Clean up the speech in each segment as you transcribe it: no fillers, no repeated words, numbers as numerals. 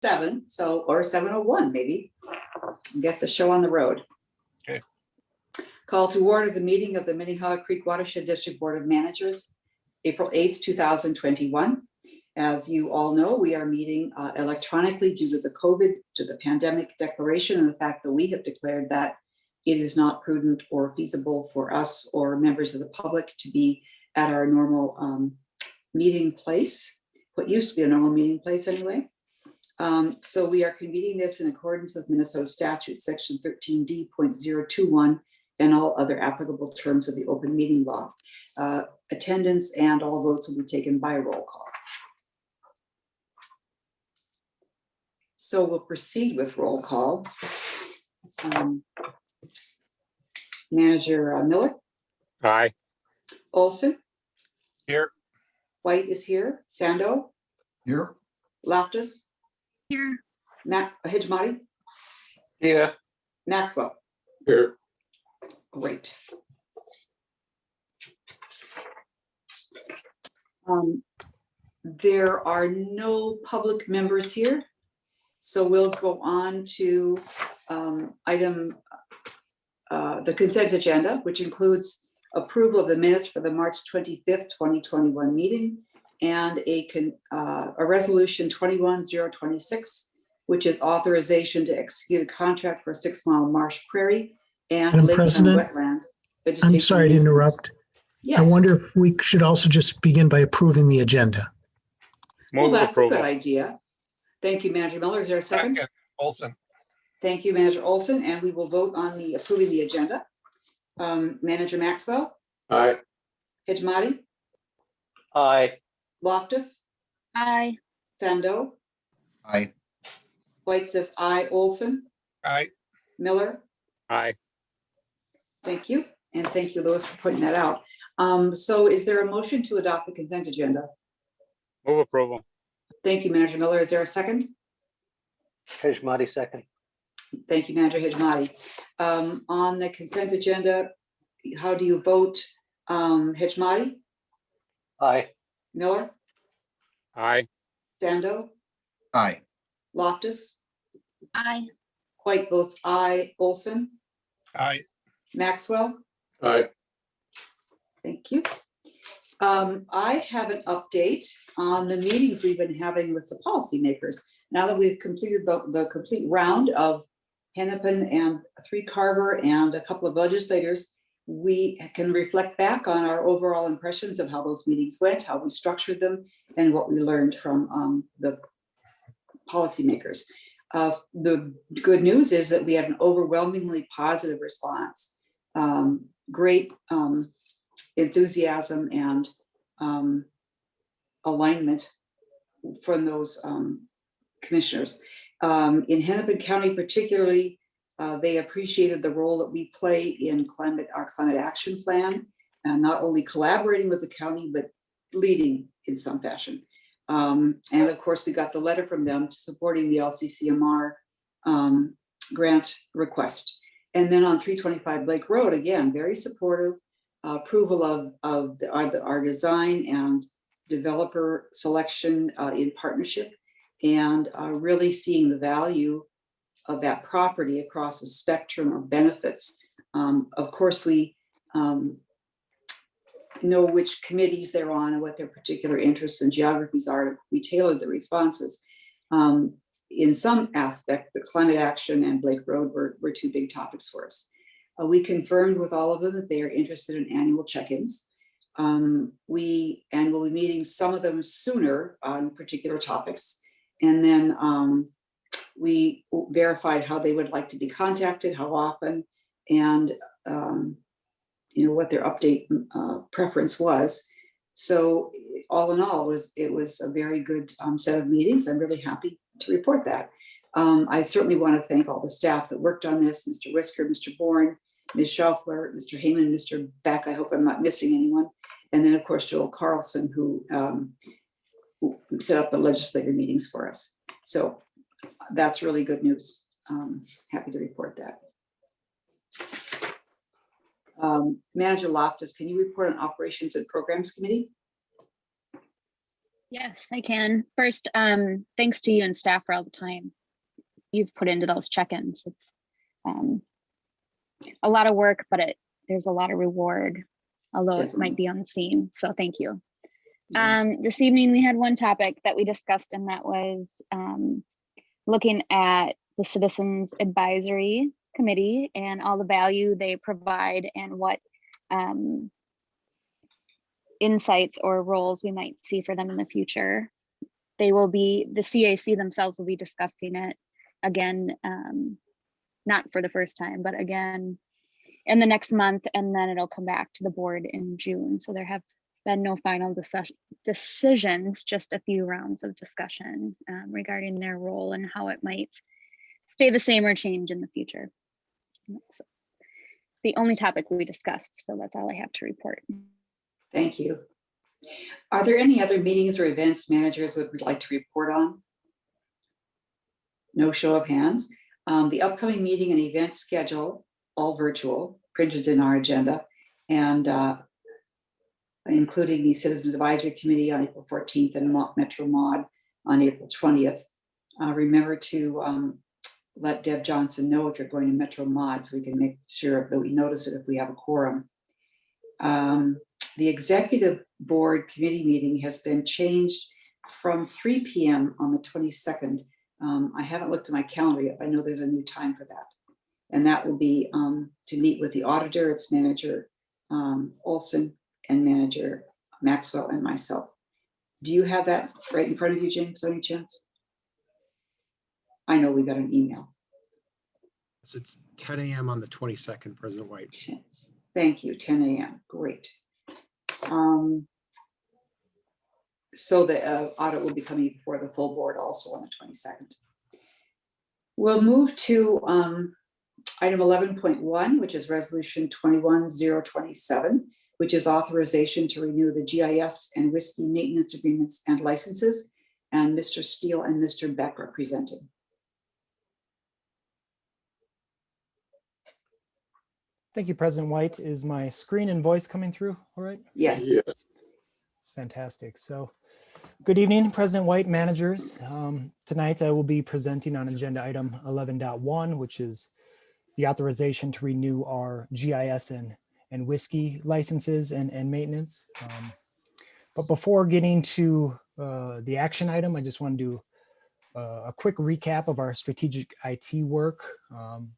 7, so, or 7:01 maybe. Get the show on the road. Okay. Call to order the meeting of the Minnehaha Creek Watershed District Board of Managers, April 8th, 2021. As you all know, we are meeting electronically due to the pandemic declaration, and the fact that we have declared that it is not prudent or feasible for us or members of the public to be at our normal meeting place, what used to be a normal meeting place anyway. So we are convening this in accordance with Minnesota statute section 13D.021 and all other applicable terms of the open meeting law. Attendance and all votes will be taken by roll call. So we'll proceed with roll call. Manager Miller. Aye. Olson. Here. White is here. Sando. Here. Loftus. Here. Hijmati. Here. Maxwell. Here. Great. There are no public members here, so we'll go on to the consent agenda, which includes approval of the minutes for the March 25th, 2021 meeting and a resolution 21-026, which is authorization to execute a contract for 6 Mile Marsh Prairie and Madam Laketown President, Wetland. I'm sorry to interrupt. Yes. I wonder if we should also just begin by approving the agenda. Well, Move that's a approval. good idea. Thank you, Manager Miller. Is there a second? Second. Olson. Thank you, Manager Olson, and we will vote on the approving the agenda. Manager Maxwell, Aye. Hijmati, Aye. Loftus, Aye. Sando, Aye. White says aye, Olson, Aye. Miller. Aye. Thank you, and thank you, Louis, for pointing that out. So is there a motion to adopt the consent agenda? Move approval. Thank you, Manager Miller. Is there a second? Hijmati, second. Thank you, Manager Hijmati. On the consent agenda, how do you vote? Hijmati, Aye. Miller, Aye. Sando, Aye. Loftus, Aye. White votes aye, Olson, Aye. Maxwell. Aye. Thank you. I have an update on the meetings we've been having with the policymakers. Now that we've completed the complete round of Hennepin and Three Carver and a couple of legislators, we can reflect back on our overall impressions of how those meetings went, how we structured them, and what we learned from the policymakers. The good news is that we had an overwhelmingly positive response. Great enthusiasm and alignment from those commissioners. In Hennepin County particularly, they appreciated the role that we play in our climate action plan, and not only collaborating with the county, but leading in some fashion. And of course, we got the letter from them supporting the LCCMR grant request. And then on 325 Lake Road, again, very supportive, approval of our design and developer selection in partnership, and really seeing the value of that property across the spectrum of benefits. Of course, we know which committees they're on and what their particular interests and geographies are. We tailored the responses. In some aspect, the climate action and Blake Road were two big topics for us. We confirmed with all of them that they are interested in annual check-ins. We'll be meeting some of them sooner on particular topics. And then we verified how they would like to be contacted, how often, and what their update preference was. So all in all, it was a very good set of meetings. I'm really happy to report that. I certainly want to thank all the staff that worked on this, Mr. Whisker, Mr. Bourne, Ms. Schaufler, Mr. Heyman, Mr. Beck. I hope I'm not missing anyone. And then of course, Joel Carlson, who set up the legislative meetings for us. So that's really good news. Happy to report that. Manager Loftus, can you report on Operations and Programs Committee? Yes, I can. First, thanks to you and staff for all the time you've put into those check-ins. It's um, a lot of work, but there's a lot of reward, although it might be unseen. So thank you. Yeah. This evening we had one topic that we discussed, and that was looking at the Citizens Advisory Committee and all the value they provide and what insights or roles we might see for them in the future. The CAC themselves will be discussing it again, not for the first time, but again in the next month, and then it'll come back to the board in June. So there have been no final decisions, just a few rounds of discussion regarding their role and how it might stay the same or change in the future. That's the only topic we discussed, so that's all I have to report. Thank you. Are there any other meetings or events managers would like to report on? No show of hands. The upcoming meeting and event schedule, all virtual, printed in our agenda, and including the Citizens Advisory Committee on April 14th and Metro Mod on April 20th. Remember to let Deb Johnson know if you're going to Metro Mod so we can make sure that we notice it if we have a quorum. The Executive Board Committee meeting has been changed from 3 p.m. on the 22nd. I haven't looked at my calendar yet, but I know there's a new time for that. And that will be to meet with the auditor, its manager, Olson, and manager Maxwell and myself. Do you have that right in front of you, James, by any chance? I know we got an email. It's 10 a.m. on the 22nd, President White. Thank you, 10 a.m. Great. So the audit will be coming before the full board also on the 22nd. We'll move to item 11.1, which is resolution 21027, which is authorization to renew the GIS and whiskey maintenance agreements and licenses. And Mr. Steele and Mr. Beck are presenting. Thank you, President White. Is my screen and voice coming through all right? Yes. Yes. Fantastic. So good evening, President White, managers. Tonight I will be presenting on agenda item 11.1, which is the authorization to renew our GIS and whiskey licenses and maintenance. But before getting to the action item, I just want to do a quick recap of our strategic IT work.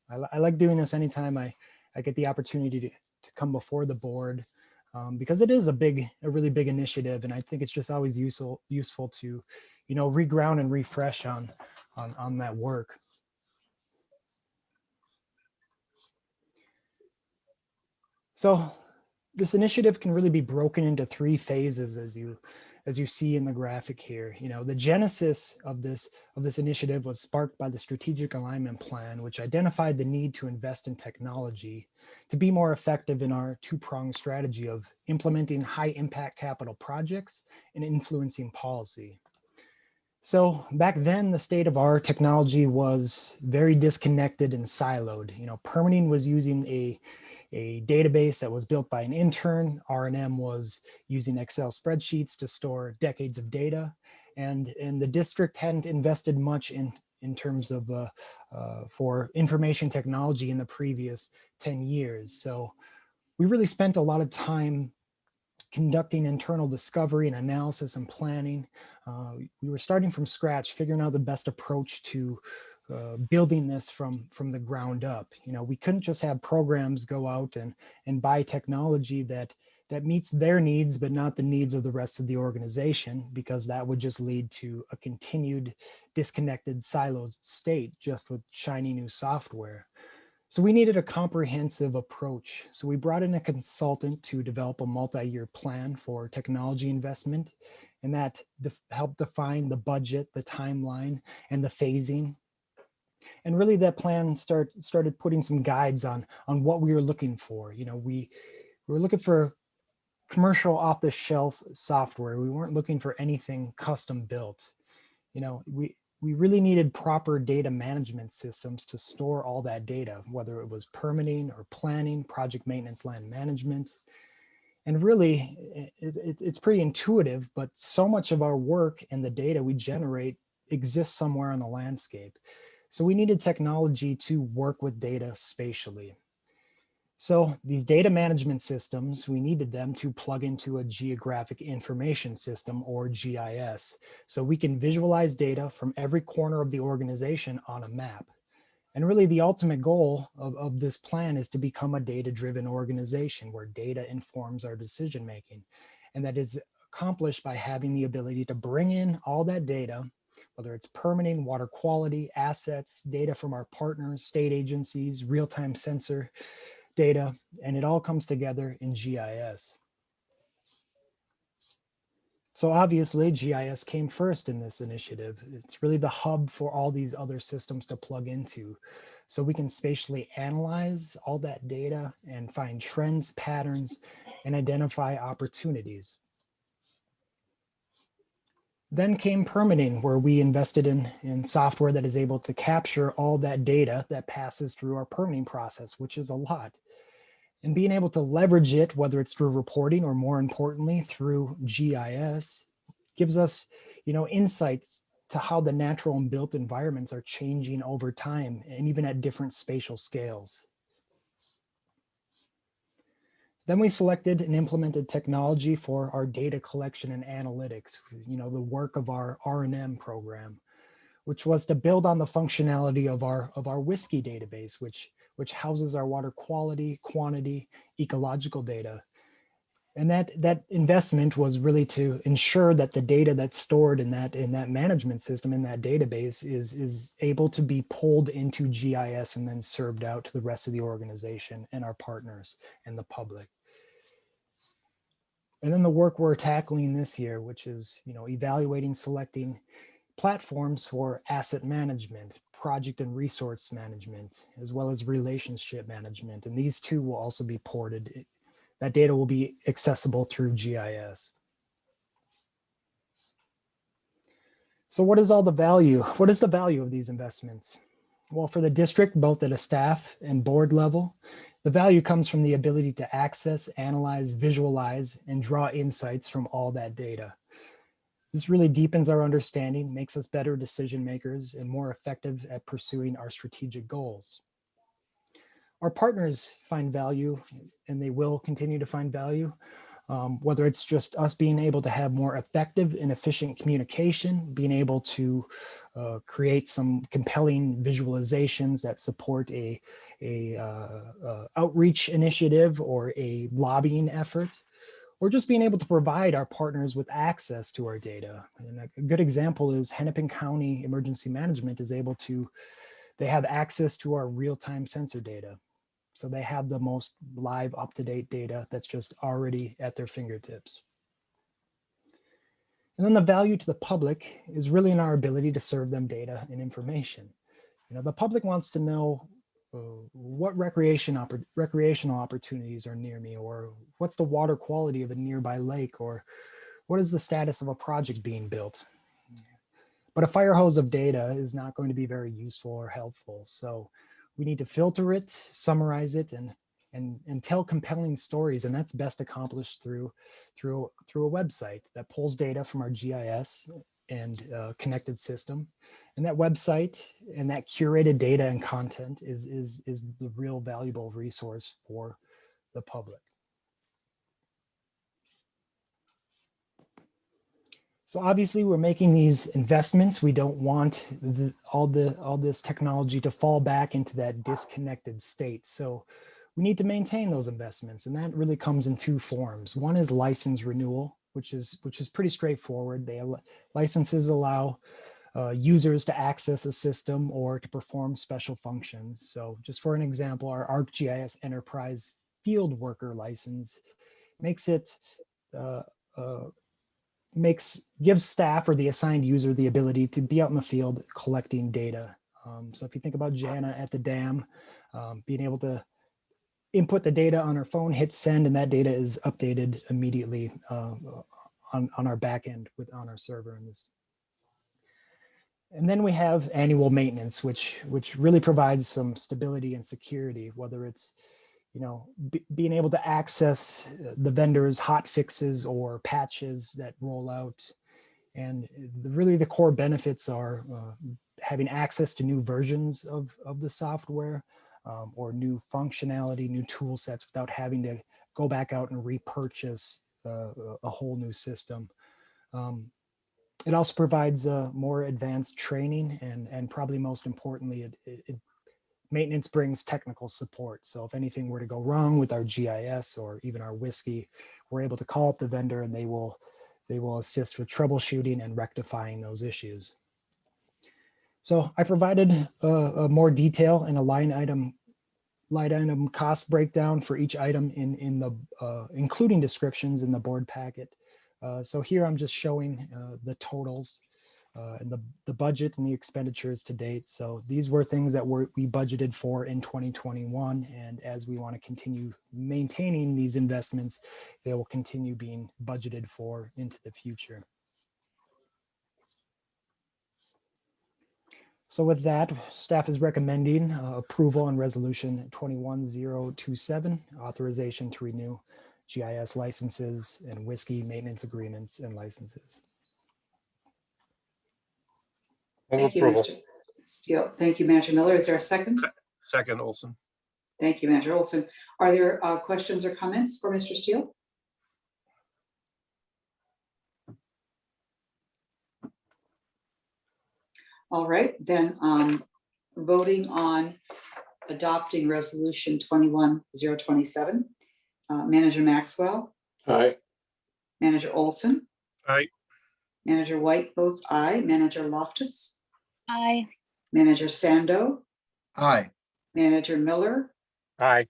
I like doing this anytime I get the opportunity to come before the board, because it is a really big initiative, and I think it's just always useful to, reground and refresh on that work. So this initiative can really be broken into 3 phases, as you see in the graphic here. The genesis of this initiative was sparked by the strategic alignment plan, which identified the need to invest in technology to be more effective in our 2-pronged strategy of implementing high impact capital projects and influencing policy. So back then, the state of our technology was very disconnected and siloed. Permitting was using a database that was built by an intern. R&M was using Excel spreadsheets to store decades of data, and the district hadn't invested much in terms of for information technology in the previous 10 years. So we really spent a lot of time conducting internal discovery and analysis and planning. We were starting from scratch, figuring out the best approach to building this from the ground up. We couldn't just have programs go out and buy technology that meets their needs, but not the needs of the rest of the organization, because that would just lead to a continued disconnected, siloed state just with shiny new software. So we needed a comprehensive approach. So we brought in a consultant to develop a multi-year plan for technology investment, and that helped define the budget, the timeline, and the phasing. And really that plan started putting some guides on what we were looking for. We were looking for commercial off-the-shelf software. We weren't looking for anything custom built. We really needed proper data management systems to store all that data, whether it was permitting or planning, project maintenance, land management. And really, it's pretty intuitive, but so much of our work and the data we generate exists somewhere on the landscape. So we needed technology to work with data spatially. So these data management systems, we needed them to plug into a geographic information system, or GIS, so we can visualize data from every corner of the organization on a map. And really the ultimate goal of this plan is to become a data-driven organization where data informs our decision-making. And that is accomplished by having the ability to bring in all that data, whether it's permitting, water quality, assets, data from our partners, state agencies, real-time sensor data, and it all comes together in GIS. So obviously GIS came first in this initiative. It's really the hub for all these other systems to plug into. So we can spatially analyze all that data and find trends, patterns, and identify opportunities. Then came permitting, where we invested in software that is able to capture all that data that passes through our permitting process, which is a lot. And being able to leverage it, whether it's through reporting or more importantly through GIS, gives us, insights to how the natural and built environments are changing over time and even at different spatial scales. Then we selected and implemented technology for our data collection and analytics, the work of our R&M program, which was to build on the functionality of our whiskey database, which houses our water quality, quantity, ecological data. And that investment was really to ensure that the data that's stored in that management system, in that database, is able to be pulled into GIS and then served out to the rest of the organization and our partners and the public. And then the work we're tackling this year, which is, evaluating, selecting platforms for asset management, project and resource management, as well as relationship management. And these two will also be ported. That data will be accessible through GIS. So what is all the value? What is the value of these investments? Well, for the district, both at a staff and board level, the value comes from the ability to access, analyze, visualize, and draw insights from all that data. This really deepens our understanding, makes us better decision makers, and more effective at pursuing our strategic goals. Our partners find value, and they will continue to find value, whether it's just us being able to have more effective and efficient communication, being able to create some compelling visualizations that support a outreach initiative or a lobbying effort, or just being able to provide our partners with access to our data. And a good example is Hennepin County Emergency Management is able to, they have access to our real-time sensor data. So they have the most live, up-to-date data that's just already at their fingertips. And then the value to the public is really in our ability to serve them data and information. The public wants to know what recreational opportunities are near me, or what's the water quality of a nearby lake, or what is the status of a project being built. But a fire hose of data is not going to be very useful or helpful. So we need to filter it, summarize it, and tell compelling stories. And that's best accomplished through a website that pulls data from our GIS and connected system. And that website and that curated data and content is the real valuable resource for the public. So obviously we're making these investments. We don't want all this technology to fall back into that disconnected state. So we need to maintain those investments. And that really comes in two forms. One is license renewal, which is pretty straightforward. Licenses allow users to access a system or to perform special functions. So just for an example, our ArcGIS Enterprise Field Worker license gives staff or the assigned user the ability to be out in the field collecting data. So if you think about Jana at the dam, being able to input the data on her phone, hit send, and that data is updated immediately on our back end on our server in this. And then we have annual maintenance, which really provides some stability and security, whether it's being able to access the vendor's hot fixes or patches that roll out. And really the core benefits are having access to new versions of the software, or new functionality, new tool sets without having to go back out and repurchase a whole new system. It also provides more advanced training, and probably most importantly, maintenance brings technical support. So if anything were to go wrong with our GIS or even our whiskey, we're able to call up the vendor and they will assist with troubleshooting and rectifying those issues. So I provided a more detail and a line item cost breakdown for each item in the including descriptions in the board packet. So here I'm just showing the totals and the budget and the expenditures to date. So these were things that we budgeted for in 2021. And as we want to continue maintaining these investments, they will continue being budgeted for into the future. So with that, staff is recommending approval on resolution 21027, authorization to renew GIS licenses and whiskey maintenance agreements and licenses. Move Thank you, approval. Mr. Steele. Thank you, Manager Miller. Is there a second? Second, Olson. Thank you, Manager Olson. Are there questions or comments for Mr. Steele? All right, then voting on adopting resolution 21027. Manager Maxwell, Aye. Manager Olson, Aye. Manager White votes aye, Manager Loftus, Aye. Manager Sando, Aye. Manager Miller, Aye.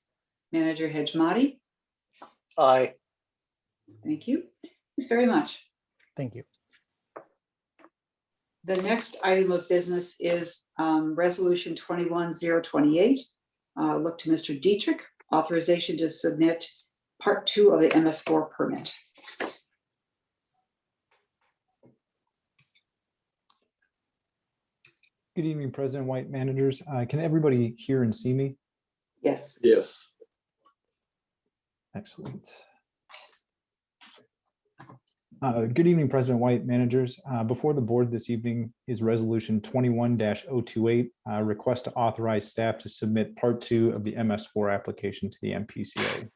Manager Hejmati. Aye. Thank you. Thanks very much. Thank you. The next item of business is resolution 21028. Look to Mr. Dietrich, authorization to submit part 2 of the MS4 permit. Good evening, President White, managers. Can everybody hear and see me? Yes. Yes. Excellent. Good evening, President White, managers. Before the board this evening is resolution 21-028, request to authorize staff to submit part 2 of the MS4 application to the MPCA.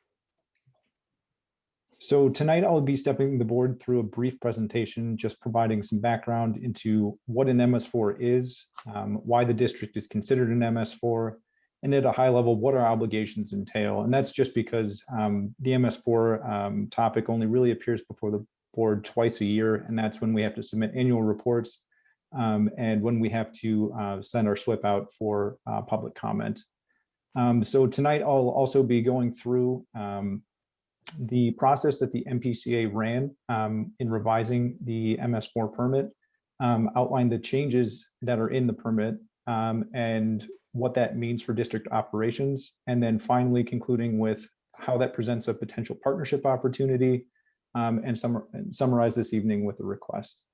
So tonight I'll be stepping the board through a brief presentation, just providing some background into what an MS4 is, why the district is considered an MS4, and at a high level, what our obligations entail. And that's just because the MS4 topic only really appears before the board twice a year, and that's when we have to submit annual reports and when we have to send our SWIP out for public comment. So tonight I'll also be going through the process that the MPCA ran in revising the MS4 permit, outline the changes that are in the permit and what that means for district operations, and then finally concluding with how that presents a potential partnership opportunity, and summarize this evening with a request.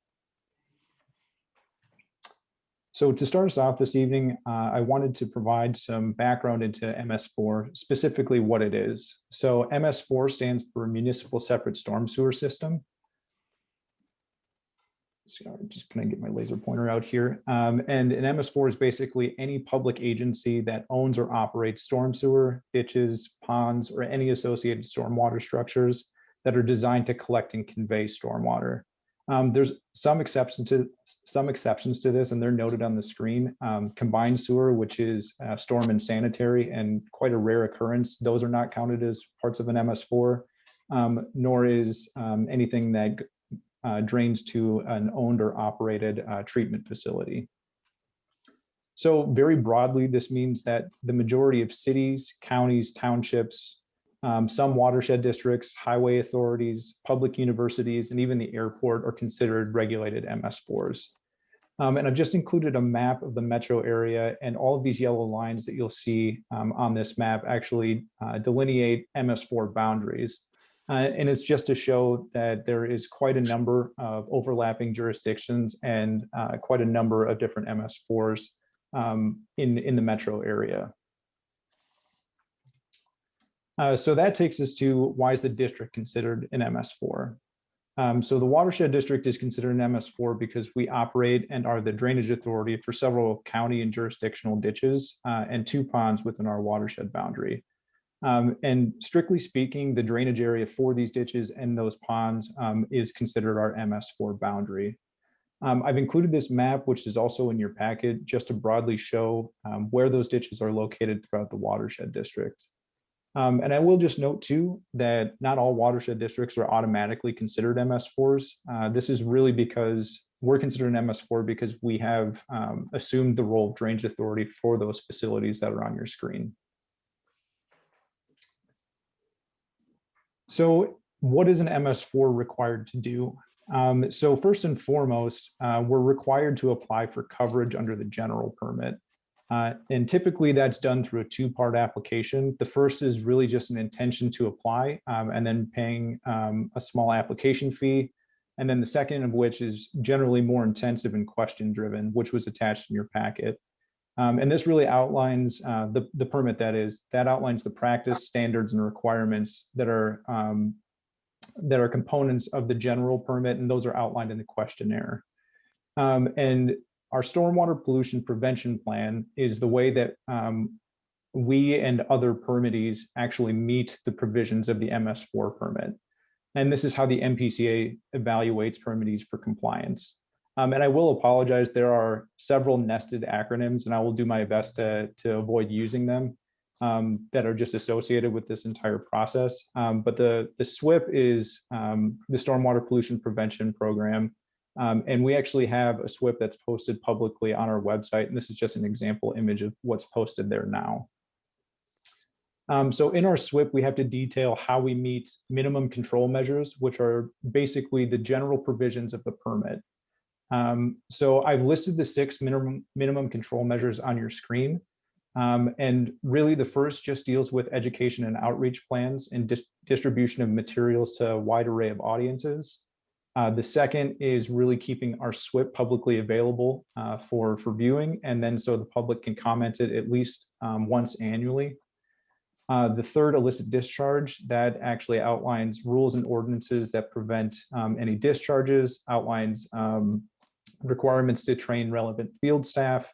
So to start us off this evening, I wanted to provide some background into MS4, specifically what it is. So MS4 stands for Municipal Separate Storm Sewer System. So I'm just gonna get my laser pointer out here. And an MS4 is basically any public agency that owns or operates storm sewer, ditches, ponds, or any associated stormwater structures that are designed to collect and convey stormwater. There's some exceptions to this, and they're noted on the screen. Combined sewer, which is storm and sanitary, and quite a rare occurrence. Those are not counted as parts of an MS4, nor is anything that drains to an owned or operated treatment facility. So very broadly, this means that the majority of cities, counties, townships, some watershed districts, highway authorities, public universities, and even the airport are considered regulated MS4s. And I've just included a map of the metro area, and all of these yellow lines that you'll see on this map actually delineate MS4 boundaries. And it's just to show that there is quite a number of overlapping jurisdictions and quite a number of different MS4s in the metro area. So that takes us to why is the district considered an MS4? So the watershed district is considered an MS4 because we operate and are the drainage authority for several county and jurisdictional ditches and 2 ponds within our watershed boundary. And strictly speaking, the drainage area for these ditches and those ponds is considered our MS4 boundary. I've included this map, which is also in your packet, just to broadly show where those ditches are located throughout the watershed district. And I will just note too that not all watershed districts are automatically considered MS4s. This is really because we're considered an MS4 because we have assumed the role of drainage authority for those facilities that are on your screen. So what is an MS4 required to do? So first and foremost, we're required to apply for coverage under the general permit. And typically that's done through a 2-part application. The first is really just an intention to apply and then paying a small application fee. And then the second of which is generally more intensive and question driven, which was attached in your packet. And this really outlines the permit that outlines the practice, standards, and requirements that are components of the general permit, and those are outlined in the questionnaire. And our stormwater pollution prevention plan is the way that we and other permittees actually meet the provisions of the MS4 permit. And this is how the MPCA evaluates permittees for compliance. And I will apologize, there are several nested acronyms, and I will do my best to avoid using them that are just associated with this entire process. But the SWIP is the Stormwater Pollution Prevention Program. And we actually have a SWIP that's posted publicly on our website. And this is just an example image of what's posted there now. So in our SWIP, we have to detail how we meet minimum control measures, which are basically the general provisions of the permit. So I've listed the 6 minimum control measures on your screen. And really the first just deals with education and outreach plans and distribution of materials to a wide array of audiences. The second is really keeping our SWIP publicly available for viewing, and then so the public can comment it at least once annually. The third, illicit discharge, that actually outlines rules and ordinances that prevent any discharges, outlines requirements to train relevant field staff,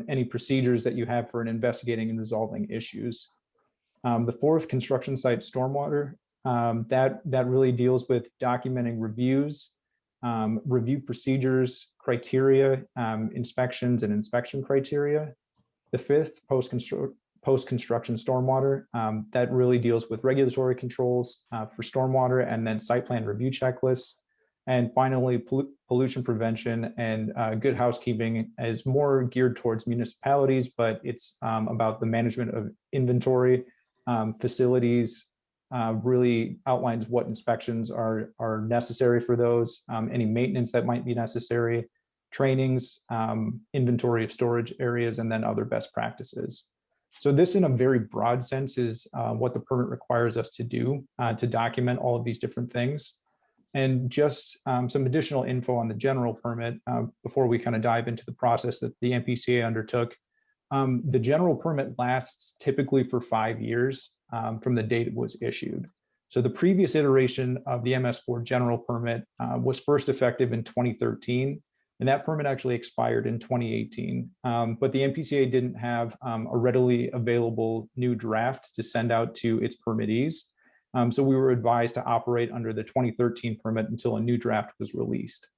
any procedures that you have for investigating and resolving issues. The fourth, construction site stormwater, that really deals with documenting reviews, review procedures, criteria, inspections and inspection criteria. The fifth, post-construction stormwater, that really deals with regulatory controls for stormwater, and then site plan review checklists. And finally, pollution prevention and good housekeeping is more geared towards municipalities, but it's about the management of inventory, facilities, really outlines what inspections are necessary for those, any maintenance that might be necessary, trainings, inventory of storage areas, and then other best practices. So this, in a very broad sense, is what the permit requires us to do to document all of these different things. And just some additional info on the general permit before we kind of dive into the process that the MPCA undertook. The general permit lasts typically for 5 years from the date it was issued. So the previous iteration of the MS4 general permit was first effective in 2013, and that permit actually expired in 2018. But the MPCA didn't have a readily available new draft to send out to its permittees. So we were advised to operate under the 2013 permit until a new draft was released.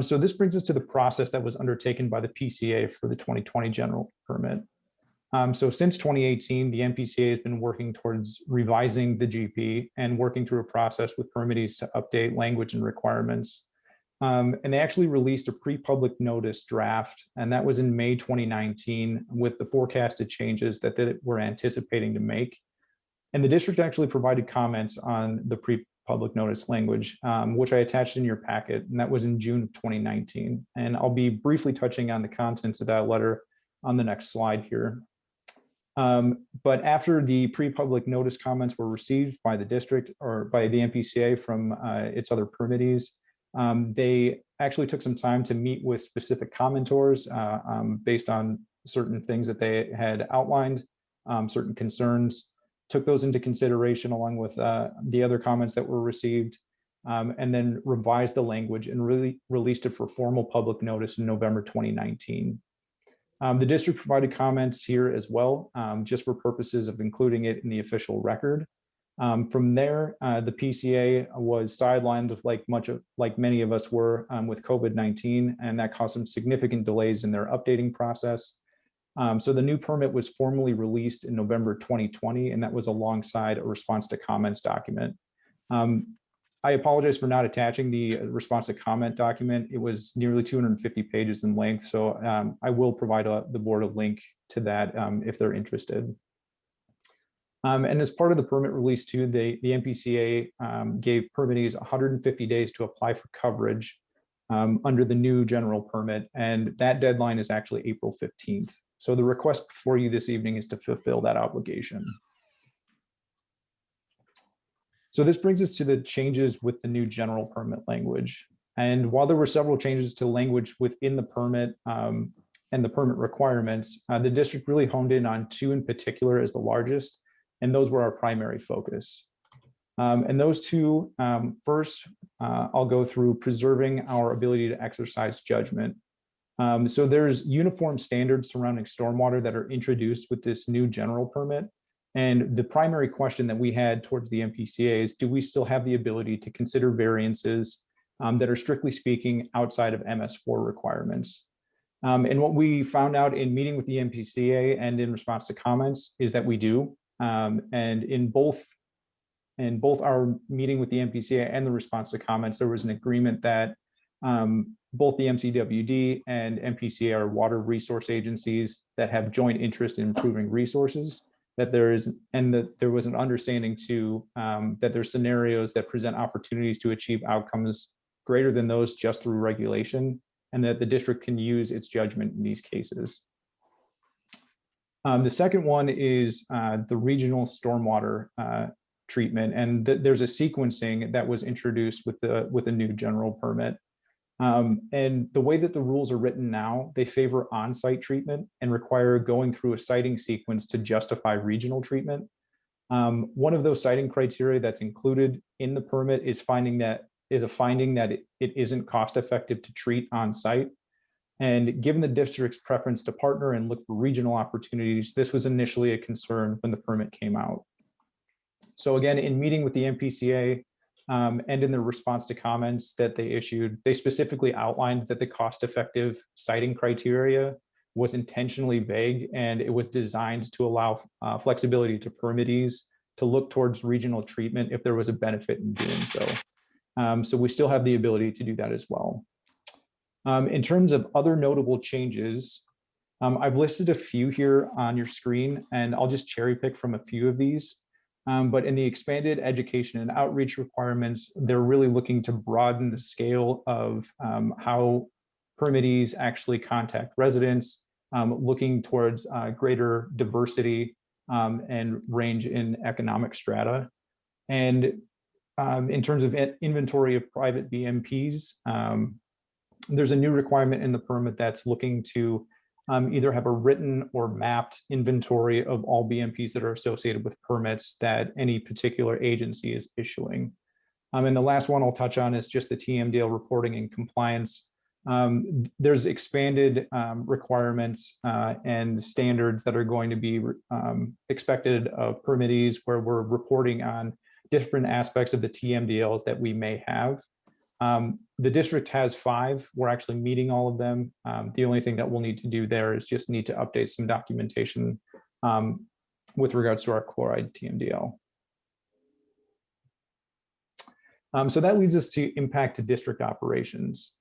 So this brings us to the process that was undertaken by the PCA for the 2020 general permit. So since 2018, the MPCA has been working towards revising the GP and working through a process with permittees to update language and requirements. And they actually released a pre-public notice draft, and that was in May 2019 with the forecasted changes that they were anticipating to make. And the district actually provided comments on the pre-public notice language, which I attached in your packet, and that was in June of 2019. And I'll be briefly touching on the contents of that letter on the next slide here. But after the pre-public notice comments were received by the district or by the MPCA from its other permittees, they actually took some time to meet with specific commentors based on certain things that they had outlined. certain concerns, took those into consideration along with the other comments that were received, and then revised the language and really released it for formal public notice in November 2019. The district provided comments here as well, just for purposes of including it in the official record. From there, the PCA was sidelined like many of us were with COVID-19, and that caused some significant delays in their updating process. So the new permit was formally released in November 2020, and that was alongside a response to comments document. I apologize for not attaching the response to comment document. It was nearly 250 pages in length, so I will provide the board a link to that if they're interested. And as part of the permit release too, the MPCA gave permittees 150 days to apply for coverage under the new general permit, and that deadline is actually April 15th. So the request before you this evening is to fulfill that obligation. So this brings us to the changes with the new general permit language. And while there were several changes to language within the permit and the permit requirements, the district really honed in on two in particular as the largest, and those were our primary focus. And those two, first, I'll go through preserving our ability to exercise judgment. So there's uniform standards surrounding stormwater that are introduced with this new general permit. And the primary question that we had towards the MPCA is, do we still have the ability to consider variances that are strictly speaking outside of MS4 requirements? And what we found out in meeting with the MPCA and in response to comments is that we do. And in both our meeting with the MPCA and the response to comments, there was an agreement that both the MCWD and MPCA are water resource agencies that have joint interest in improving resources. That there was an understanding too that there's scenarios that present opportunities to achieve outcomes greater than those just through regulation, and that the district can use its judgment in these cases. The second one is the regional stormwater treatment, and there's a sequencing that was introduced with a new general permit. And the way that the rules are written now, they favor on-site treatment and require going through a siting sequence to justify regional treatment. One of those siting criteria that's included in the permit is a finding that it isn't cost-effective to treat on-site. And given the district's preference to partner and look for regional opportunities, this was initially a concern when the permit came out. So again, in meeting with the MPCA, and in the response to comments that they issued, they specifically outlined that the cost-effective siting criteria was intentionally vague, and it was designed to allow flexibility to permittees to look towards regional treatment if there was a benefit in doing so. So we still have the ability to do that as well. In terms of other notable changes, I've listed a few here on your screen, and I'll just cherry pick from a few of these. But in the expanded education and outreach requirements, they're really looking to broaden the scale of how permittees actually contact residents, looking towards greater diversity and range in economic strata. And in terms of inventory of private BMPs, there's a new requirement in the permit that's looking to either have a written or mapped inventory of all BMPs that are associated with permits that any particular agency is issuing. And the last one I'll touch on is just the TMDL reporting and compliance. There's expanded requirements and standards that are going to be expected of permittees, where we're reporting on different aspects of the TMDLs that we may have. The district has 5. We're actually meeting all of them. The only thing that we'll need to do there is just need to update some documentation with regards to our chloride TMDL. So that leads us to impact to district operations.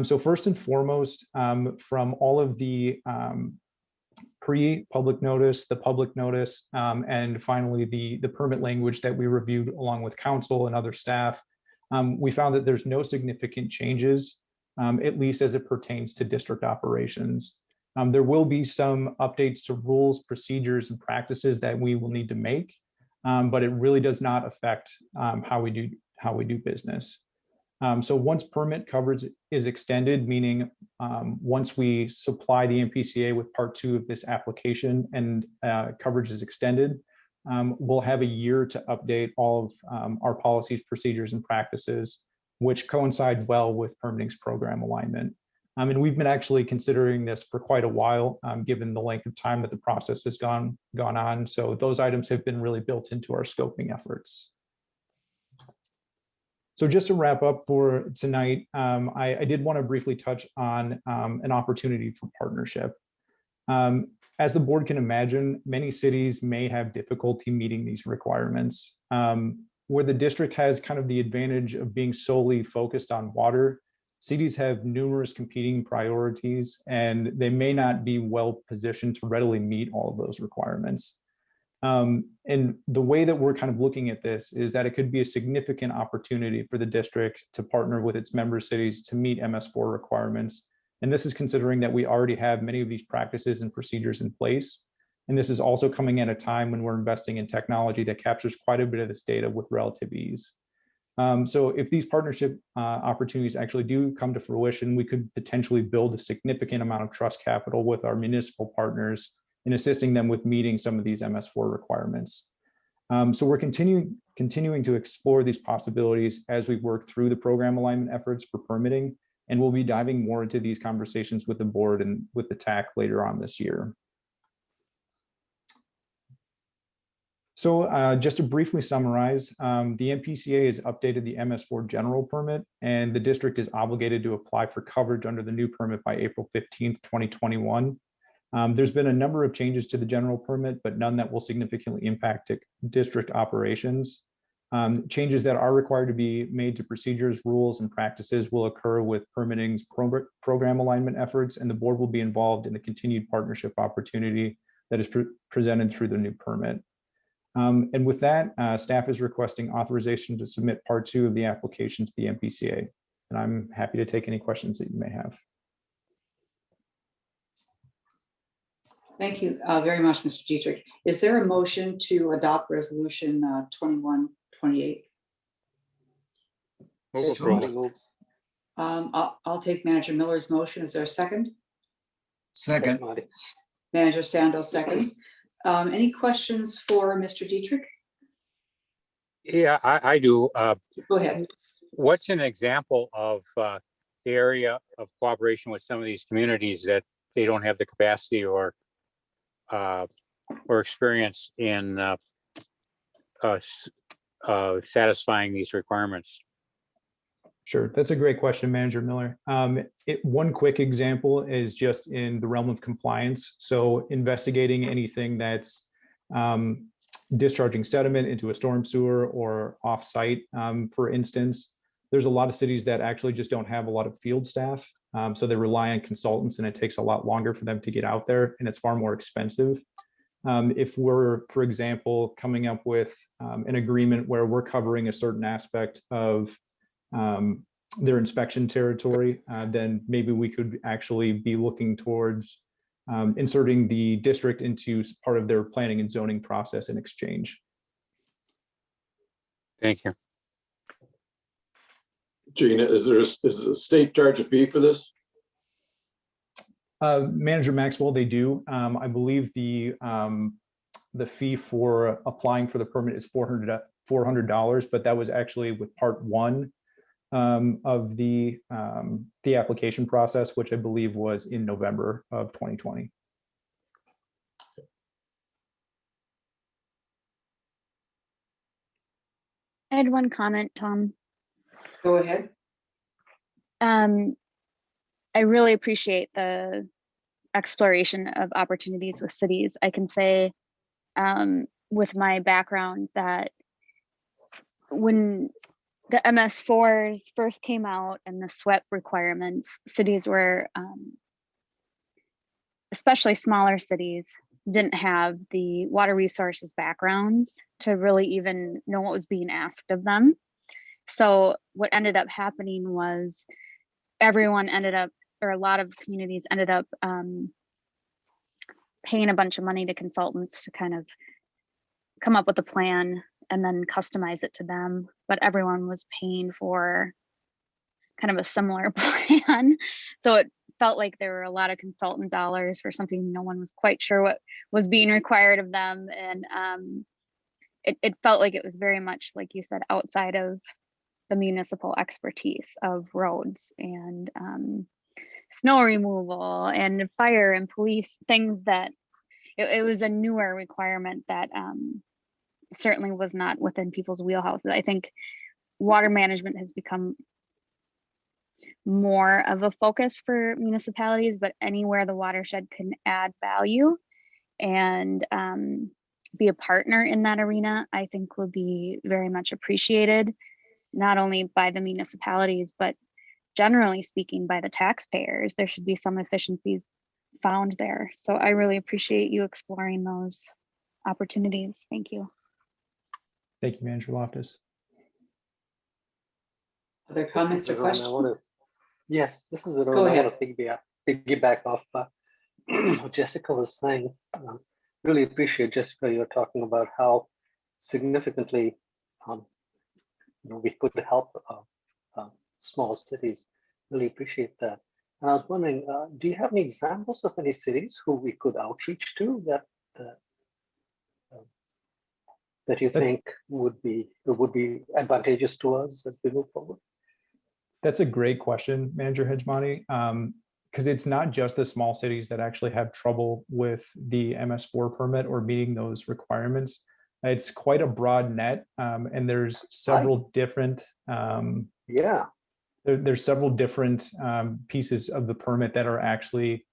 So first and foremost, from all of the pre-public notice, the public notice, and finally the permit language that we reviewed along with council and other staff, we found that there's no significant changes, at least as it pertains to district operations. There will be some updates to rules, procedures, and practices that we will need to make, but it really does not affect how we do business. So once permit coverage is extended, meaning once we supply the MPCA with part 2 of this application and coverage is extended, we'll have a year to update all of our policies, procedures, and practices, which coincide well with permitting's program alignment. And we've been actually considering this for quite a while, given the length of time that the process has gone on. So those items have been really built into our scoping efforts. So just to wrap up for tonight, I did want to briefly touch on an opportunity for partnership. As the board can imagine, many cities may have difficulty meeting these requirements. Where the district has kind of the advantage of being solely focused on water, cities have numerous competing priorities, and they may not be well positioned to readily meet all of those requirements. And the way that we're kind of looking at this is that it could be a significant opportunity for the district to partner with its member cities to meet MS4 requirements. And this is considering that we already have many of these practices and procedures in place. And this is also coming at a time when we're investing in technology that captures quite a bit of this data with relative ease. So if these partnership opportunities actually do come to fruition, we could potentially build a significant amount of trust capital with our municipal partners in assisting them with meeting some of these MS4 requirements. So we're continuing to explore these possibilities as we work through the program alignment efforts for permitting, and we'll be diving more into these conversations with the board and with the TAC later on this year. So just to briefly summarize, the MPCA has updated the MS4 general permit, and the district is obligated to apply for coverage under the new permit by April 15th, 2021. There's been a number of changes to the general permit, but none that will significantly impact district operations. Changes that are required to be made to procedures, rules, and practices will occur with permitting's program alignment efforts, and the board will be involved in the continued partnership opportunity that is presented through the new permit. And with that, staff is requesting authorization to submit part 2 of the application to the MPCA. And I'm happy to take any questions that you may have. Thank you very much, Mr. Dietrich. Is there a motion to adopt resolution 2128? Move Somebody approval. move. I'll take Manager Miller's motion. Is there a second? Second. Marty. Manager Sando seconds. Any questions for Mr. Dietrich? Yeah, I do. Go ahead. What's an example of the area of cooperation with some of these communities that they don't have the capacity or experience in satisfying these requirements? Sure, that's a great question, Manager Miller. One quick example is just in the realm of compliance. So investigating anything that's discharging sediment into a storm sewer or off-site, for instance. There's a lot of cities that actually just don't have a lot of field staff. So they rely on consultants, and it takes a lot longer for them to get out there, and it's far more expensive. If we're, for example, coming up with an agreement where we're covering a certain aspect of their inspection territory, then maybe we could actually be looking towards inserting the district into part of their planning and zoning process in exchange. Thank you. Gina, is the state charge a fee for this? Manager Maxwell, they do. I believe the fee for applying for the permit is $400, but that was actually with part 1 of the application process, which I believe was in November of 2020. I had one comment, Tom. Go ahead. I really appreciate the exploration of opportunities with cities. I can say with my background that when the MS4s first came out and the SWEP requirements, cities were, especially smaller cities, didn't have the water resources backgrounds to really even know what was being asked of them. So what ended up happening was everyone ended up, or a lot of communities ended up paying a bunch of money to consultants to kind of come up with a plan and then customize it to them. But everyone was paying for kind of a similar plan. So it felt like there were a lot of consultant dollars for something no one was quite sure what was being required of them. And it felt like it was very much, like you said, outside of the municipal expertise of roads and snow removal and fire and police, things that it was a newer requirement that certainly was not within people's wheelhouses. I think water management has become more of a focus for municipalities, but anywhere the watershed can add value and be a partner in that arena, I think will be very much appreciated, not only by the municipalities, but generally speaking by the taxpayers. There should be some efficiencies found there. So I really appreciate you exploring those opportunities. Thank you. Thank you, Manager Loftus. Other comments or questions? Yes, this is the Go role I ahead. want to piggyback off what Jessica was saying. Really appreciate, Jessica, you're talking about how significantly we could help small cities. Really appreciate that. And I was wondering, do you have any examples of any cities who we could outreach to that you think would be advantageous to us as we move forward? That's a great question, Manager Hejmati, because it's not just the small cities that actually have trouble with the MS4 permit or meeting those requirements. It's quite a broad net, and there's several different there's several different pieces of the permit that are actually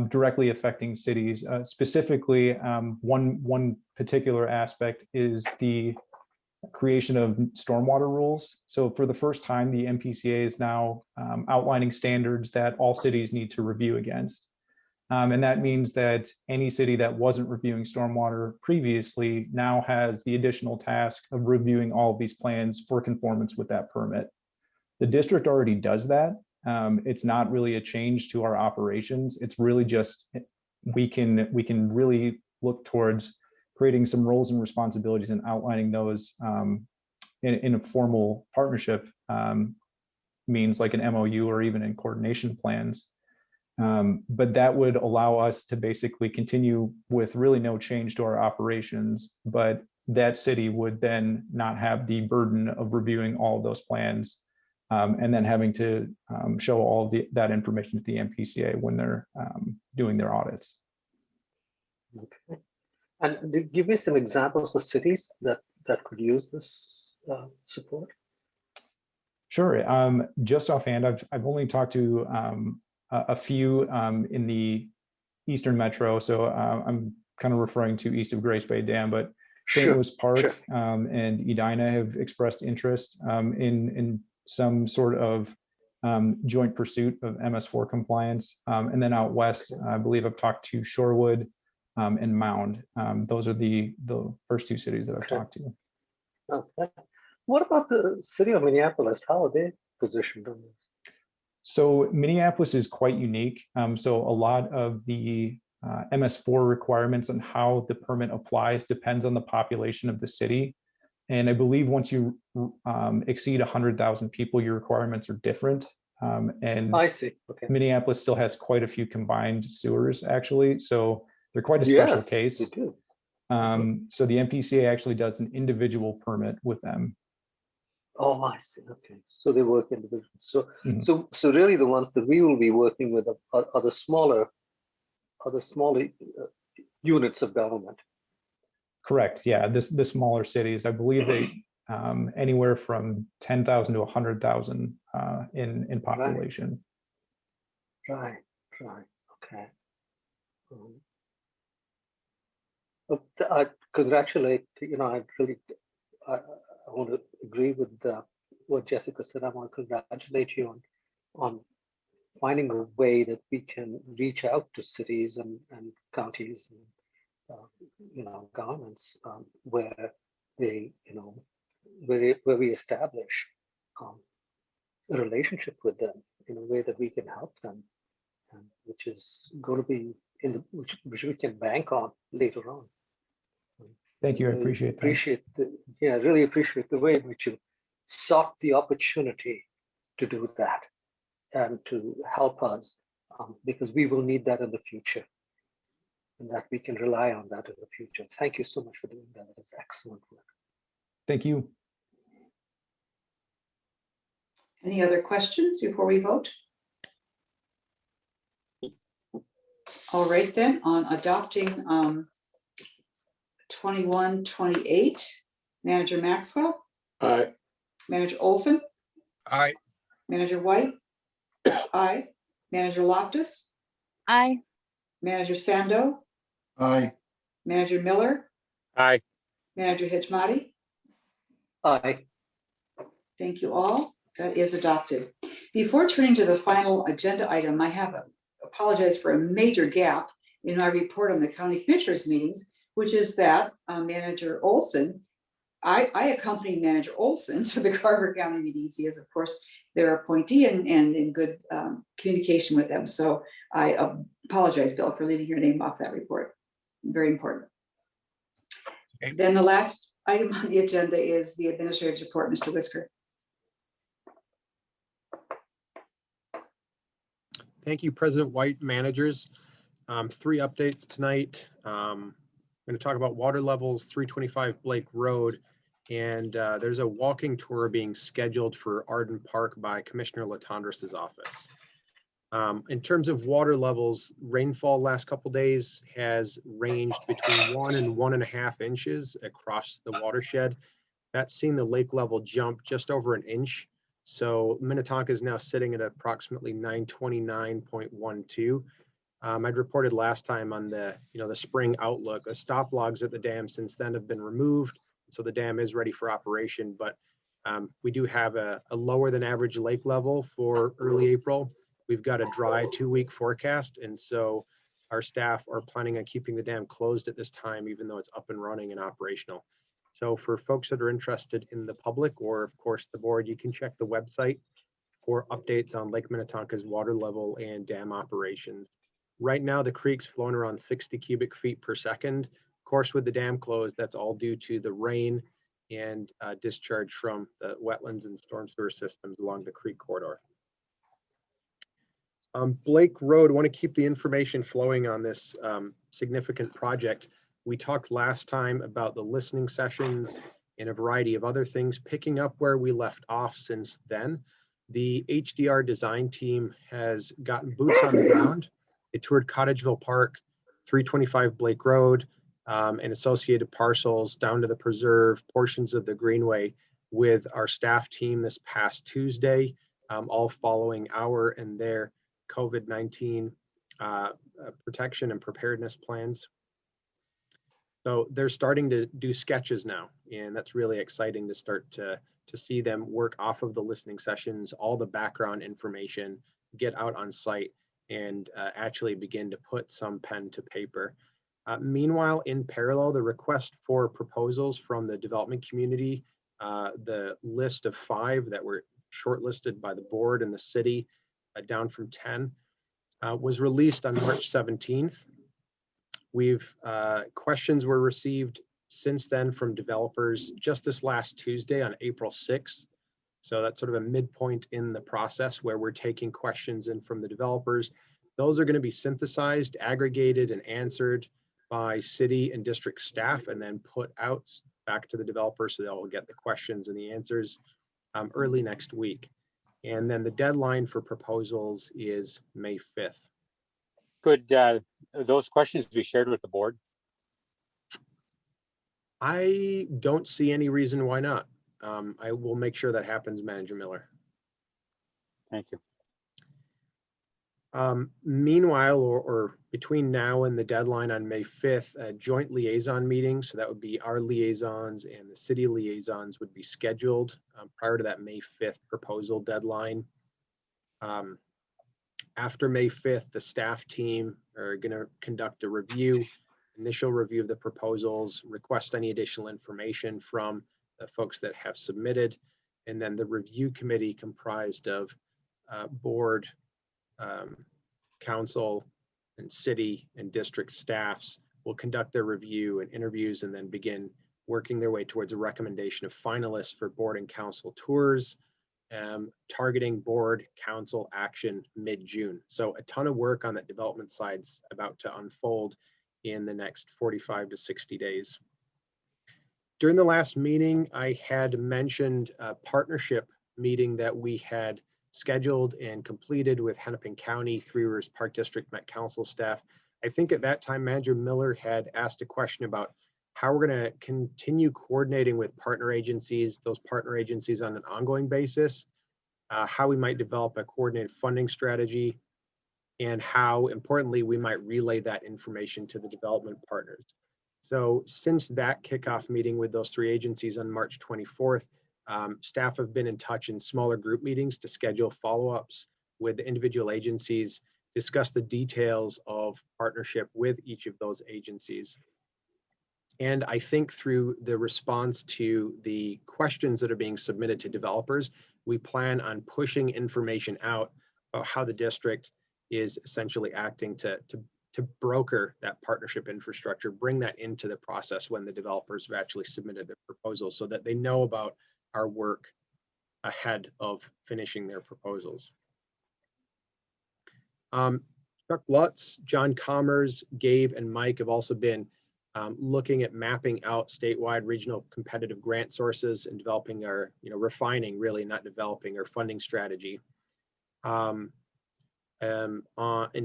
directly affecting cities. Specifically, one particular aspect is the creation of stormwater rules. So for the first time, the MPCA is now outlining standards that all cities need to review against. And that means that any city that wasn't reviewing stormwater previously now has the additional task of reviewing all of these plans for conformance with that permit. The district already does that. It's not really a change to our operations. It's really just, we can really look towards creating some roles and responsibilities and outlining those in a formal partnership means like an MOU or even in coordination plans. But that would allow us to basically continue with really no change to our operations, but that city would then not have the burden of reviewing all of those plans and then having to show all of that information to the MPCA when they're doing their audits. Okay. And give me some examples of cities that could use this support. Sure. Just offhand, I've only talked to a few in the Eastern Metro, so I'm kind of referring to east of Grace Bay Dam, but St. Louis Park and Edina have expressed interest in some sort of joint pursuit of MS4 compliance. And then out west, I believe I've talked to Shorewood and Mound. Those are the first two cities that I've talked to. Okay. What about the city of Minneapolis? How are they positioned on this? So Minneapolis is quite unique. So a lot of the MS4 requirements and how the permit applies depends on the population of the city. And I believe once you exceed 100,000 people, your requirements are different. And I see. Okay. Minneapolis still has quite a few combined sewers, actually. So they're quite a special case. They do. So the MPCA actually does an individual permit with them. Oh, I see. Okay, so they work individually. So really, the ones that we will be working with are the smaller units of government. Correct. Yeah, the smaller cities. I believe they anywhere from 10,000 to 100,000 in population. Right. Okay. I congratulate. I want to agree with what Jessica said. I want to congratulate you on finding a way that we can reach out to cities and counties and governments where they where we establish a relationship with them in a way that we can help them, and which is going to be which we can bank on later on. Thank you. I appreciate that. Really appreciate the way in which you sought the opportunity to do that and to help us, because we will need that in the future, and that we can rely on that in the future. Thank you so much for doing that. That is excellent work. Thank you. Any other questions before we vote? All right then, on adopting 2128, Manager Maxwell, Aye. Manager Olson, Aye. Manager White, aye, Manager Loftus, Aye. Manager Sando, Aye. Manager Miller, Aye. Manager Hijmati. Aye. Thank you all. That is adopted. Before turning to the final agenda item, I have apologize for a major gap in my report on the county commissioners meetings, which is that Manager Olson, I accompany Manager Olson to the Carver County meetings. He is, of course, their appointee and in good communication with them. So I apologize, Bill, for leaving your name off that report. Very important. Okay. Then the last item on the agenda is the administrator's report, Mr. Whisker. Thank you, President White, managers. 3 updates tonight. I'm going to talk about water levels, 325 Blake Road, and there's a walking tour being scheduled for Arden Park by Commissioner Latendrous' office. In terms of water levels, rainfall last couple days has ranged between 1 and 1.5 inches across the watershed. That's seen the lake level jump just over an inch. So Minnetonka is now sitting at approximately 929.12. I'd reported last time on the spring outlook. The stop logs at the dam since then have been removed, so the dam is ready for operation. But we do have a lower than average lake level for early April. We've got a dry 2-week forecast, and so our staff are planning on keeping the dam closed at this time, even though it's up and running and operational. So for folks that are interested in the public, or of course the board, you can check the website for updates on Lake Minnetonka's water level and dam operations. Right now, the creek's flowing around 60 cubic feet per second. Of course, with the dam closed, that's all due to the rain and discharge from the wetlands and storm sewer systems along the creek corridor. Blake Road, I want to keep the information flowing on this significant project. We talked last time about the listening sessions and a variety of other things. Picking up where we left off since then, the HDR design team has gotten boots on the ground. They toured Cottageville Park, 325 Blake Road, and associated parcels down to the preserve, portions of the Greenway with our staff team this past Tuesday, all following our and their COVID-19 protection and preparedness plans. So they're starting to do sketches now, and that's really exciting to start to see them work off of the listening sessions, all the background information, get out on site and actually begin to put some pen to paper. Meanwhile, in parallel, the request for proposals from the development community, the list of 5 that were shortlisted by the board and the city, down from 10, was released on March 17th. Questions were received since then from developers just this last Tuesday on April 6th. So that's sort of a midpoint in the process where we're taking questions in from the developers. Those are going to be synthesized, aggregated, and answered by city and district staff, and then put out back to the developers so they'll get the questions and the answers early next week. And then the deadline for proposals is May 5th. Could those questions be shared with the board? I don't see any reason why not. I will make sure that happens, Manager Miller. Thank you. Meanwhile, or between now and the deadline on May 5th, a joint liaison meeting, so that would be our liaisons and the city liaisons, would be scheduled prior to that May 5th proposal deadline. After May 5th, the staff team are going to conduct a review, initial review of the proposals, request any additional information from the folks that have submitted, and then the review committee comprised of board, council, and city and district staffs will conduct their review and interviews, and then begin working their way towards a recommendation of finalists for board and council tours, targeting board council action mid-June. So a ton of work on that development side's about to unfold in the next 45 to 60 days. During the last meeting, I had mentioned a partnership meeting that we had scheduled and completed with Hennepin County, Three Rivers Park District Met Council staff. I think at that time, Manager Miller had asked a question about how we're going to continue coordinating with partner agencies, those partner agencies on an ongoing basis, how we might develop a coordinated funding strategy, and how importantly we might relay that information to the development partners. So since that kickoff meeting with those three agencies on March 24th, staff have been in touch in smaller group meetings to schedule follow-ups with the individual agencies, discuss the details of partnership with each of those agencies. And I think through the response to the questions that are being submitted to developers, we plan on pushing information out about how the district is essentially acting to broker that partnership infrastructure, bring that into the process when the developers have actually submitted their proposals so that they know about our work ahead of finishing their proposals. Chuck Lutz, John Commerce, Gabe, and Mike have also been looking at mapping out statewide regional competitive grant sources and developing our, refining, really not developing our funding strategy. In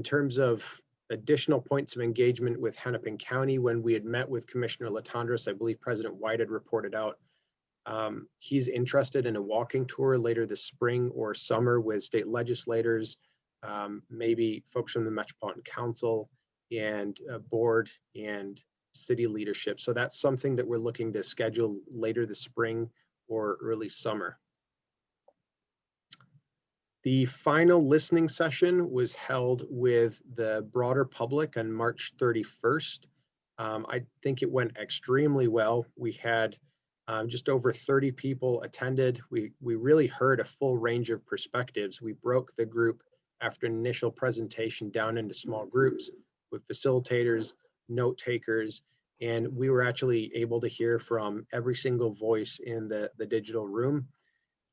terms of additional points of engagement with Hennepin County, when we had met with Commissioner Latondras, I believe President White had reported out, he's interested in a walking tour later this spring or summer with state legislators, maybe folks from the Metropolitan Council and board and city leadership. So that's something that we're looking to schedule later this spring or early summer. The final listening session was held with the broader public on March 31st. I think it went extremely well. We had just over 30 people attended. We really heard a full range of perspectives. We broke the group after an initial presentation down into small groups with facilitators, note takers, and we were actually able to hear from every single voice in the digital room.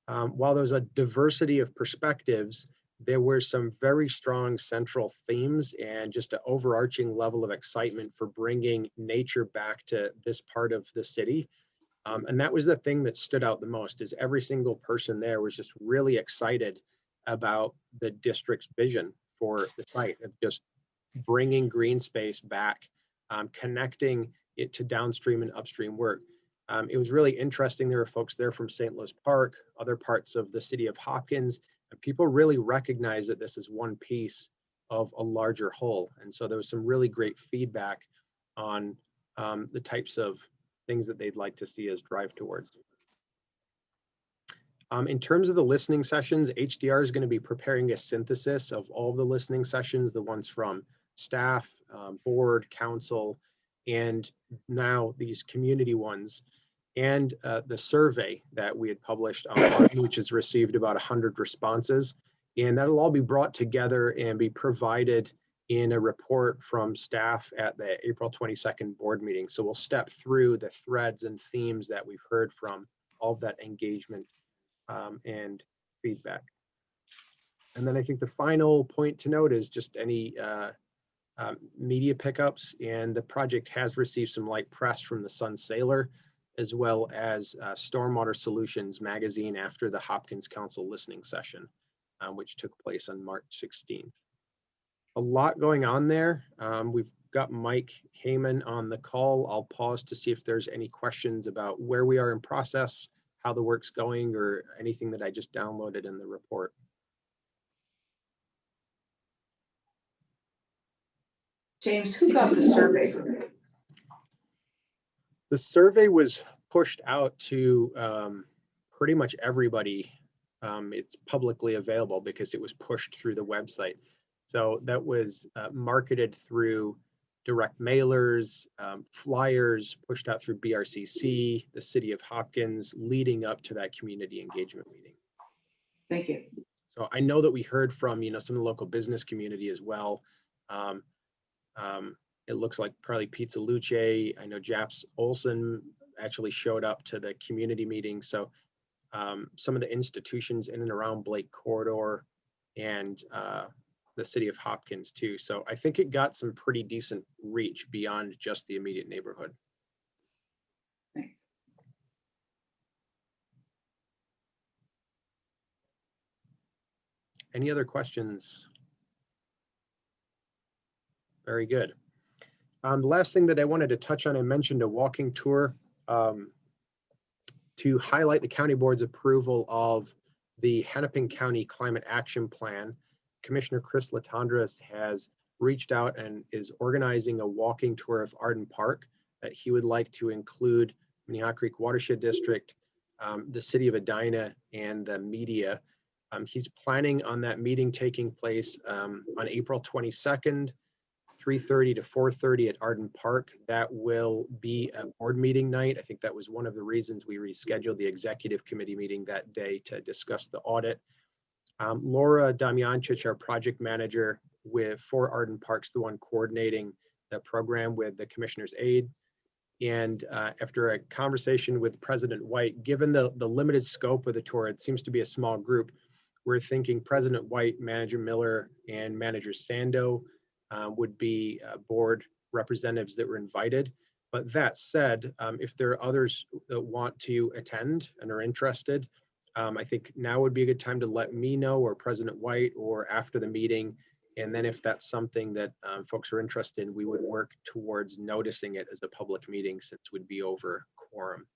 While there was a diversity of perspectives, there were some very strong central themes and just an overarching level of excitement for bringing nature back to this part of the city. And that was the thing that stood out the most, is every single person there was just really excited about the district's vision for the site of just bringing green space back, connecting it to downstream and upstream work. It was really interesting. There were folks there from St. Louis Park, other parts of the city of Hopkins, and people really recognize that this is one piece of a larger whole. And so there was some really great feedback on the types of things that they'd like to see us drive towards. In terms of the listening sessions, HDR is going to be preparing a synthesis of all the listening sessions, the ones from staff, board, council, and now these community ones, and the survey that we had published online, which has received about 100 responses. And that'll all be brought together and be provided in a report from staff at the April 22nd board meeting. So we'll step through the threads and themes that we've heard from all of that engagement and feedback. And then I think the final point to note is just any media pickups, and the project has received some light press from the Sun Sailor, as well as Stormwater Solutions magazine after the Hopkins Council listening session, which took place on March 16th. A lot going on there. We've got Mike Heyman on the call. I'll pause to see if there's any questions about where we are in process, how the work's going, or anything that I just downloaded in the report. James, who got the survey? The survey was pushed out to pretty much everybody. It's publicly available because it was pushed through the website. So that was marketed through direct mailers, flyers, pushed out through BRCC, the city of Hopkins, leading up to that community engagement meeting. Thank you. So I know that we heard from, some of the local business community as well. It looks like probably Pizza Luce. I know Japs Olson actually showed up to the community meeting. So some of the institutions in and around Blake Corridor and the city of Hopkins too. So I think it got some pretty decent reach beyond just the immediate neighborhood. Thanks. Any other questions? Very good. The last thing that I wanted to touch on, I mentioned a walking tour to highlight the county board's approval of the Hennepin County Climate Action Plan. Commissioner Chris Latendresse has reached out and is organizing a walking tour of Arden Park that he would like to include Minnehaha Creek Watershed District, the city of Edina, and the media. He's planning on that meeting taking place on April 22nd, 3:30 to 4:30 at Arden Park. That will be a board meeting night. I think that was one of the reasons we rescheduled the executive committee meeting that day to discuss the audit. Laura Damjancic, our project manager for Arden Park's the one coordinating the program with the commissioner's aide. And after a conversation with President White, given the limited scope of the tour, it seems to be a small group. We're thinking President White, Manager Miller, and Manager Sando would be board representatives that were invited. But that said, if there are others that want to attend and are interested, I think now would be a good time to let me know, or President White, or after the meeting. And then if that's something that folks are interested in, we would work towards noticing it as a public meeting, since it would be over quorum.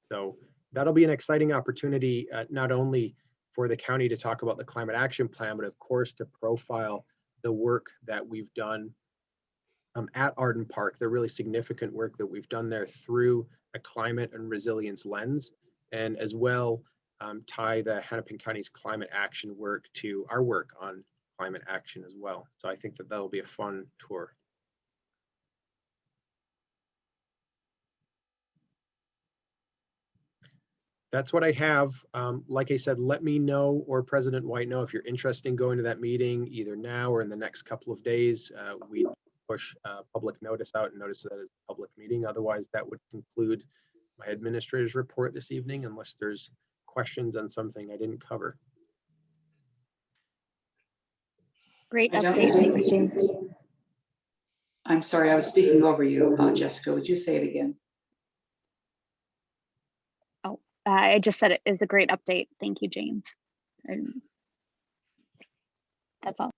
So that'll be an exciting opportunity, not only for the county to talk about the climate action plan, but of course to profile the work that we've done at Arden Park, the really significant work that we've done there through a climate and resilience lens, and as well tie the Hennepin County's climate action work to our work on climate action as well. So I think that that'll be a fun tour. That's what I have. Like I said, let me know, or President White know, if you're interested in going to that meeting, either now or in the next couple of days. We push public notice out and notice that it's a public meeting. Otherwise, that would conclude my administrator's report this evening, unless there's questions on something I didn't cover. Great I don't update. see- Thanks, James. I'm sorry, I was speaking over you, Jessica. Would you say it again? I just said it is a great update. Thank you, James. And that's all.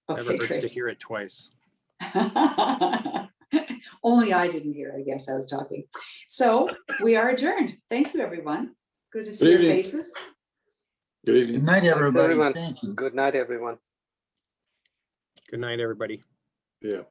Never Okay, hurts to great. hear it twice. Only I didn't hear, I guess I was talking. So we are adjourned. Thank you, everyone. Good to see Good your evening. faces. Good evening. Good night, Thanks, everybody. everyone. Thank you. Good night, everyone. Good night, everybody. Yeah.